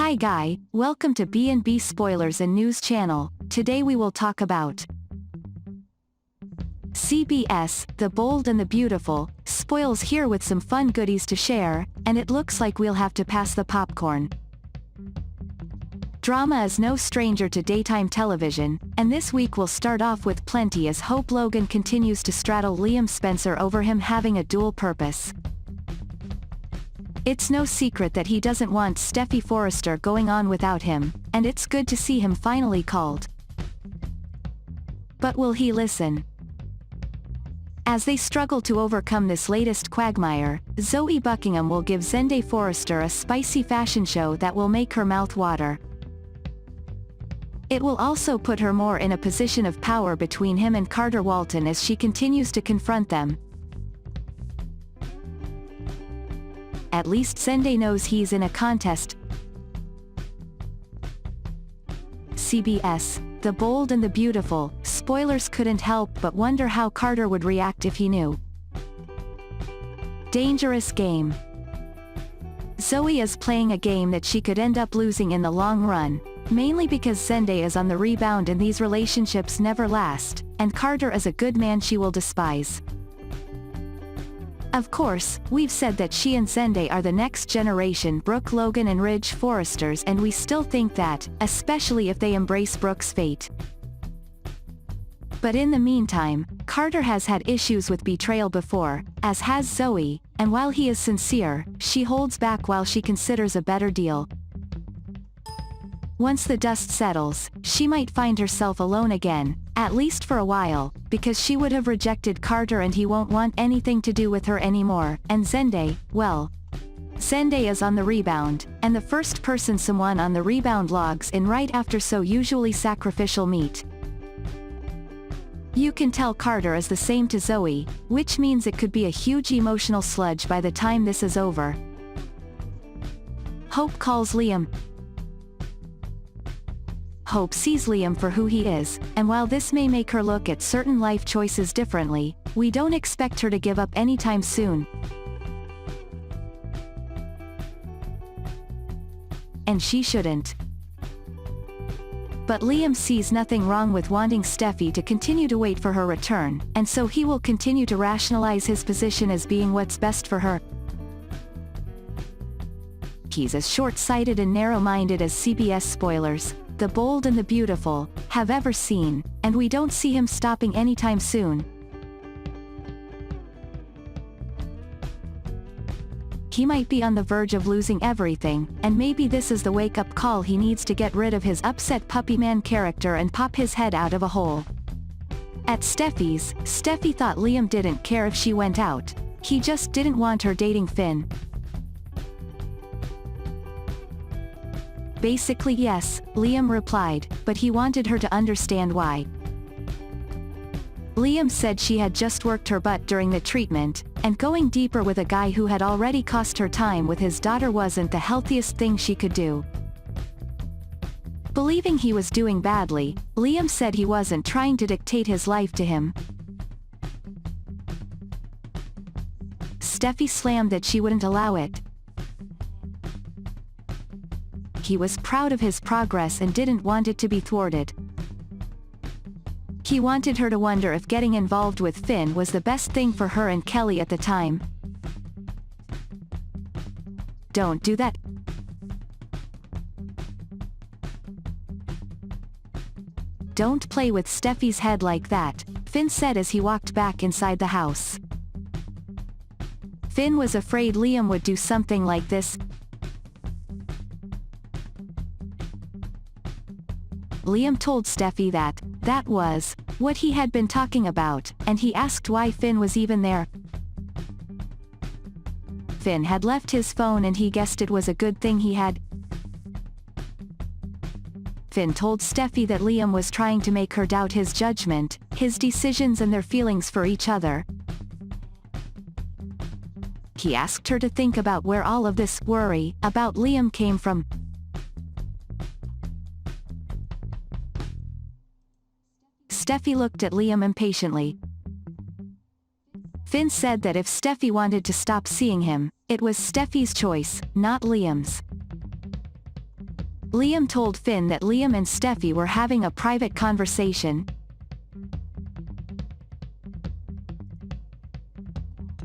Hi guy, welcome to B&B Spoilers and News channel. Today we will talk about CBS, The Bold and the Beautiful, spoils here with some fun goodies to share, and it looks like we'll have to pass the popcorn. Drama is no stranger to daytime television, and this week will start off with plenty as Hope Logan continues to straddle Liam Spencer over him having a dual purpose. It's no secret that he doesn't want Steffy Forrester going on without him, and it's good to see him finally called. But will he listen? As they struggle to overcome this latest quagmire, Zoe Buckingham will give Zende Forrester a spicy fashion show that will make her mouth water. It will also put her more in a position of power between him and Carter Walton as she continues to confront them. At least Zende knows he's in a contest. CBS, The Bold and the Beautiful, spoilers couldn't help but wonder how Carter would react if he knew. Dangerous game. Zoe is playing a game that she could end up losing in the long run, mainly because Zende is on the rebound and these relationships never last, and Carter is a good man she will despise. Of course, we've said that she and Zende are the next generation Brooke Logan and Ridge Forresters, and we still think that, especially if they embrace Brooke's fate. But in the meantime, Carter has had issues with betrayal before, as has Zoe, and while he is sincere, she holds back while she considers a better deal. Once the dust settles, she might find herself alone again, at least for a while, because she would have rejected Carter and he won't want anything to do with her anymore, and Zende, well, Zende is on the rebound, and the first person someone on the rebound logs in right after so usually sacrificial meet. You can tell Carter is the same to Zoe, which means it could be a huge emotional sludge by the time this is over. Hope calls Liam. Hope sees Liam for who he is, and while this may make her look at certain life choices differently, we don't expect her to give up anytime soon. And she shouldn't. But Liam sees nothing wrong with wanting Steffy to continue to wait for her return, and so he will continue to rationalize his position as being what's best for her. He's as short-sighted and narrow-minded as CBS spoilers, The Bold and the Beautiful, have ever seen, and we don't see him stopping anytime soon. He might be on the verge of losing everything, and maybe this is the wake-up call he needs to get rid of his upset puppy man character and pop his head out of a hole. At Steffy's, Steffy thought Liam didn't care if she went out. He just didn't want her dating Finn. Basically yes, Liam replied, but he wanted her to understand why. Liam said she had just worked her butt during the treatment, and going deeper with a guy who had already cost her time with his daughter wasn't the healthiest thing she could do. Believing he was doing badly, Liam said he wasn't trying to dictate his life to him. Steffy slammed that she wouldn't allow it. He was proud of his progress and didn't want it to be thwarted. He wanted her to wonder if getting involved with Finn was the best thing for her and Kelly at the time. Don't do that. Don't play with Steffy's head like that, Finn said as he walked back inside the house. Finn was afraid Liam would do something like this. Liam told Steffy that that was what he had been talking about, and he asked why Finn was even there. Finn had left his phone and he guessed it was a good thing he had. Finn told Steffy that Liam was trying to make her doubt his judgment, his decisions and their feelings for each other. He asked her to think about where all of this worry about Liam came from. Steffy looked at Liam impatiently. Finn said that if Steffy wanted to stop seeing him, it was Steffy's choice, not Liam's. Liam told Finn that Liam and Steffy were having a private conversation.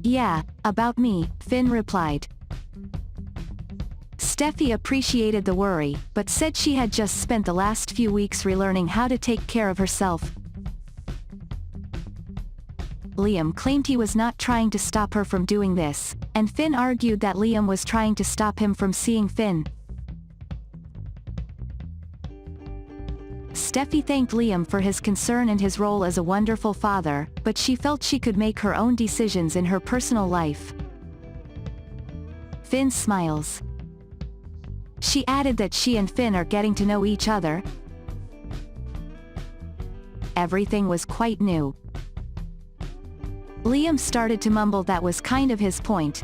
"Yeah, about me," Finn replied. Steffy appreciated the worry, but said she had just spent the last few weeks relearning how to take care of herself. Liam claimed he was not trying to stop her from doing this, and Finn argued that Liam was trying to stop him from seeing Finn. Steffy thanked Liam for his concern and his role as a wonderful father, but she felt she could make her own decisions in her personal life. Finn smiles. She added that she and Finn are getting to know each other. Everything was quite new. Liam started to mumble that was kind of his point.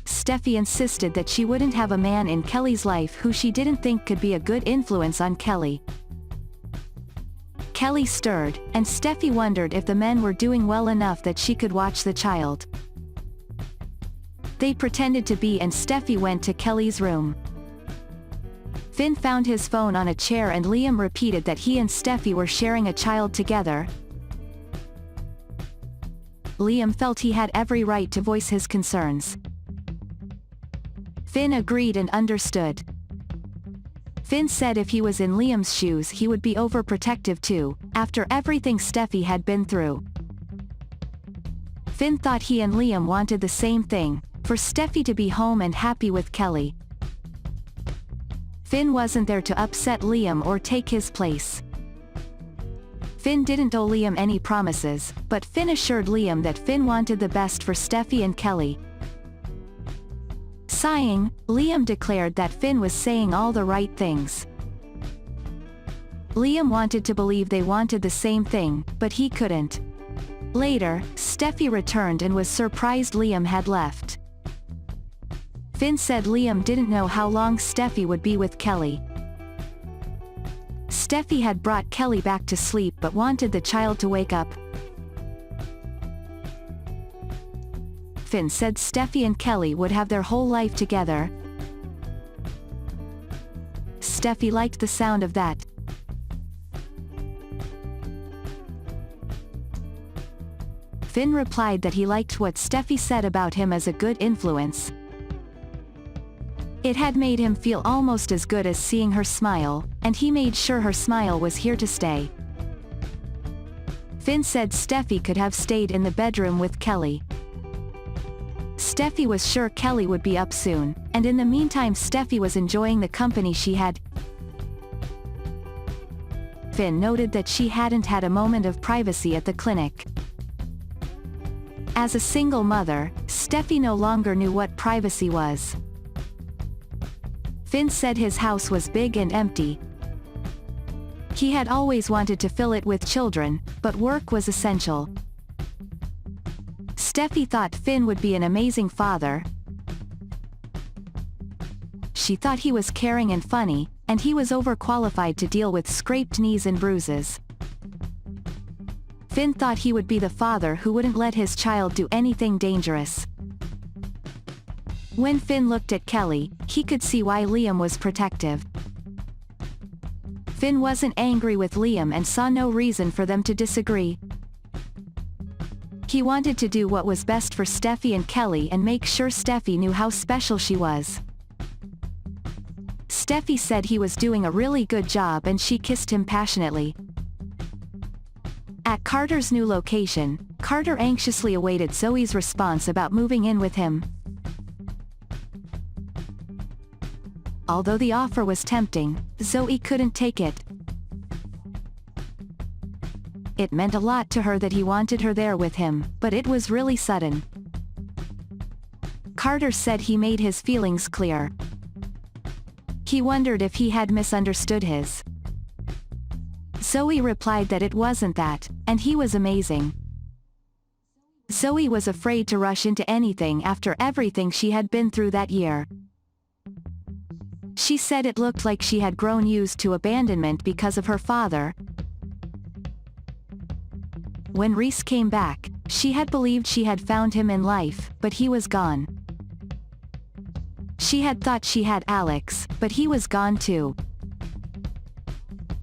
Steffy insisted that she wouldn't have a man in Kelly's life who she didn't think could be a good influence on Kelly. Kelly stirred, and Steffy wondered if the men were doing well enough that she could watch the child. They pretended to be, and Steffy went to Kelly's room. Finn found his phone on a chair and Liam repeated that he and Steffy were sharing a child together. Liam felt he had every right to voice his concerns. Finn agreed and understood. Finn said if he was in Liam's shoes he would be overprotective too, after everything Steffy had been through. Finn thought he and Liam wanted the same thing, for Steffy to be home and happy with Kelly. Finn wasn't there to upset Liam or take his place. Finn didn't owe Liam any promises, but Finn assured Liam that Finn wanted the best for Steffy and Kelly. Sighing, Liam declared that Finn was saying all the right things. Liam wanted to believe they wanted the same thing, but he couldn't. Later, Steffy returned and was surprised Liam had left. Finn said Liam didn't know how long Steffy would be with Kelly. Steffy had brought Kelly back to sleep but wanted the child to wake up. Finn said Steffy and Kelly would have their whole life together. Steffy liked the sound of that. Finn replied that he liked what Steffy said about him as a good influence. It had made him feel almost as good as seeing her smile, and he made sure her smile was here to stay. Finn said Steffy could have stayed in the bedroom with Kelly. Steffy was sure Kelly would be up soon, and in the meantime Steffy was enjoying the company she had. Finn noted that she hadn't had a moment of privacy at the clinic. As a single mother, Steffy no longer knew what privacy was. Finn said his house was big and empty. He had always wanted to fill it with children, but work was essential. Steffy thought Finn would be an amazing father. She thought he was caring and funny, and he was overqualified to deal with scraped knees and bruises. Finn thought he would be the father who wouldn't let his child do anything dangerous. When Finn looked at Kelly, he could see why Liam was protective. Finn wasn't angry with Liam and saw no reason for them to disagree. He wanted to do what was best for Steffy and Kelly and make sure Steffy knew how special she was. Steffy said he was doing a really good job and she kissed him passionately. At Carter's new location, Carter anxiously awaited Zoe's response about moving in with him. Although the offer was tempting, Zoe couldn't take it. It meant a lot to her that he wanted her there with him, but it was really sudden. Carter said he made his feelings clear. He wondered if he had misunderstood his. Zoe replied that it wasn't that, and he was amazing. Zoe was afraid to rush into anything after everything she had been through that year. She said it looked like she had grown used to abandonment because of her father. When Reese came back, she had believed she had found him in life, but he was gone. She had thought she had Alex, but he was gone too.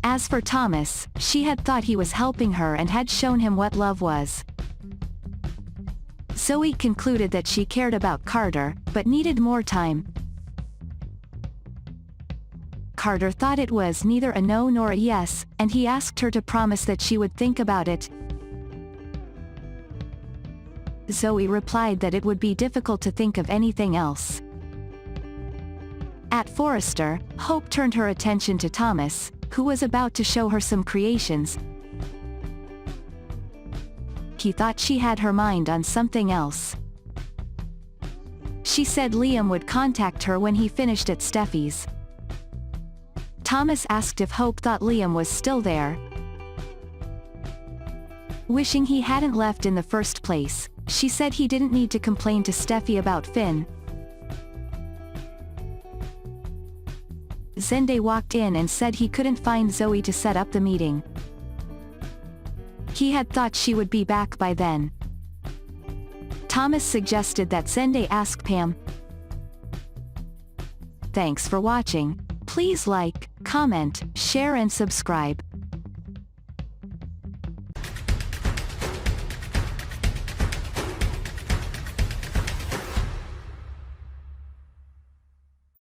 As for Thomas, she had thought he was helping her and had shown him what love was. Zoe concluded that she cared about Carter, but needed more time. Carter thought it was neither a no nor a yes, and he asked her to promise that she would think about it. Zoe replied that it would be difficult to think of anything else. At Forrester, Hope turned her attention to Thomas, who was about to show her some creations. He thought she had her mind on something else. She said Liam would contact her when he finished at Steffi's. Thomas asked if Hope thought Liam was still there. Wishing he hadn't left in the first place, she said he didn't need to complain to Steffi about Finn. Zende walked in and said he couldn't find Zoe to set up the meeting. He had thought she would be back by then. Thomas suggested that Zende ask Pam. Thanks for watching. Please like, comment, share and subscribe.